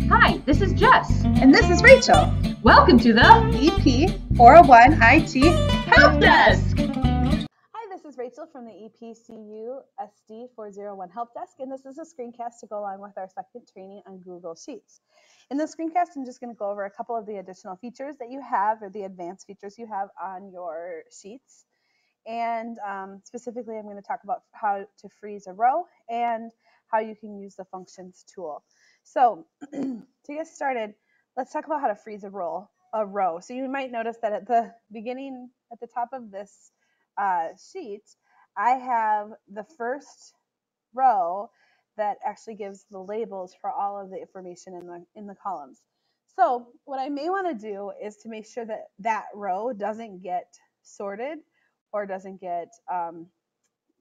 Hi, this is Jess. And this is Rachel. Welcome to the EP 401 IT Help Desk. Hi, this is Rachel from the EPCU SD 401 Help Desk, and this is a screencast to go along with our second training on Google Sheets. In this screencast, I'm just going to go over a couple of the additional features that you have, or the advanced features you have on your sheets. And specifically, I'm going to talk about how to freeze a row and how you can use the functions tool. So to get started, let's talk about how to freeze a row. So you might notice that at the beginning, at the top of this sheet, I have the first row that actually gives the labels for all of the information in the columns. So what I may want to do is to make sure that that row doesn't get sorted or doesn't get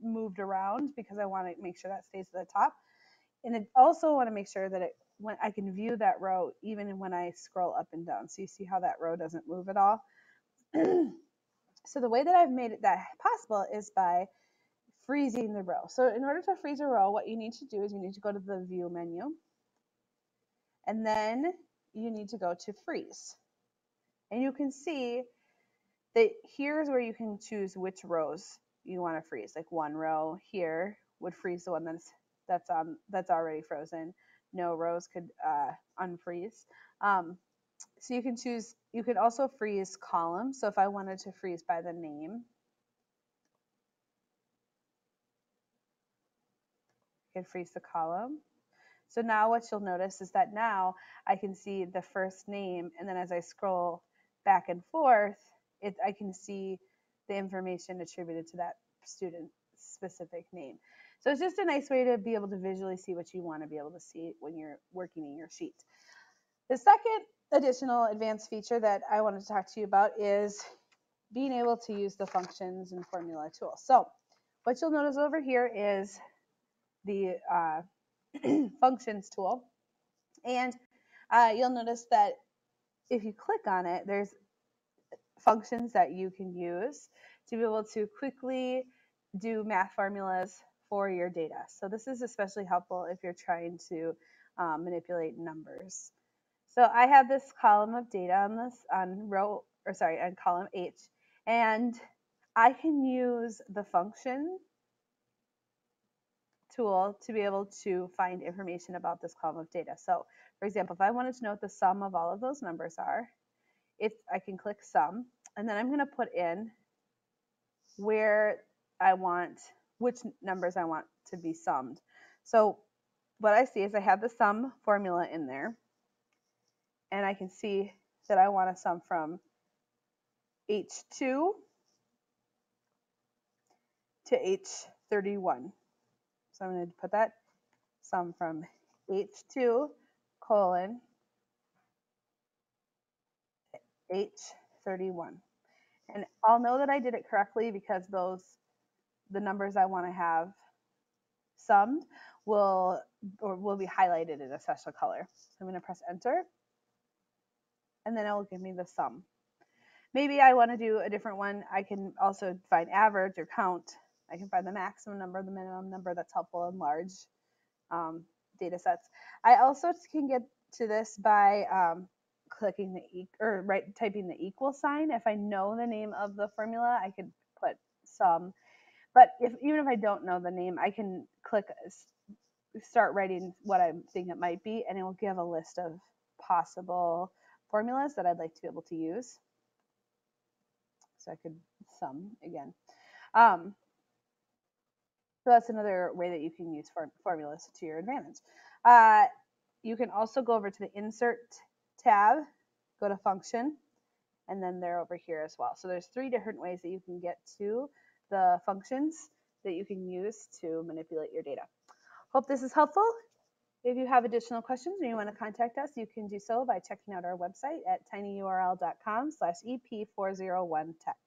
moved around, because I want to make sure that stays at the top. And I also want to make sure that when I can view that row even when I scroll up and down. So you see how that row doesn't move at all. So the way that I've made it that possible is by freezing the row. So in order to freeze a row, what you need to do is you need to go to the View menu, and then you need to go to Freeze. And you can see that here's where you can choose which rows you want to freeze. Like one row here would freeze the one that's already frozen. No rows could unfreeze. So you can choose. You could also freeze columns. So if I wanted to freeze by the name, I can freeze the column. So now what you'll notice is that now I can see the first name, and then as I scroll back and forth, I can see the information attributed to that student specific name. So it's just a nice way to be able to visually see what you want to be able to see when you're working in your sheet. The second additional advanced feature that I wanted to talk to you about is being able to use the functions and formula tool. So what you'll notice over here is the functions tool, and you'll notice that if you click on it, there's functions that you can use to be able to quickly do math formulas for your data. So this is especially helpful if you're trying to manipulate numbers. So I have this column of data on column H, and I can use the function tool to be able to find information about this column of data. So for example, if I wanted to know what the sum of all of those numbers are, I can click sum, and then I'm going to put in which numbers I want to be summed. So what I see is I have the sum formula in there, and I can see that I want to sum from H2 to H31. So I'm going to put that sum from H2 colon H31. And I'll know that I did it correctly because the numbers I want to have summed will be highlighted in a special color. So I'm going to press enter, and then it will give me the sum. Maybe I want to do a different one. I can also find average or count. I can find the maximum number, the minimum number. That's helpful in large data sets. I also can get to this by clicking typing the equal sign. If I know the name of the formula, I could put sum. But even if I don't know the name, I can start writing what I think it might be, and it will give a list of possible formulas that I'd like to be able to use. So I could sum again. So that's another way that you can use formulas to your advantage. You can also go over to the Insert tab, go to Function, and then they're over here as well. So there's 3 different ways that you can get to the functions that you can use to manipulate your data. Hope this is helpful. If you have additional questions or you want to contact us, you can do so by checking out our website at tinyurl.com/EP401tech.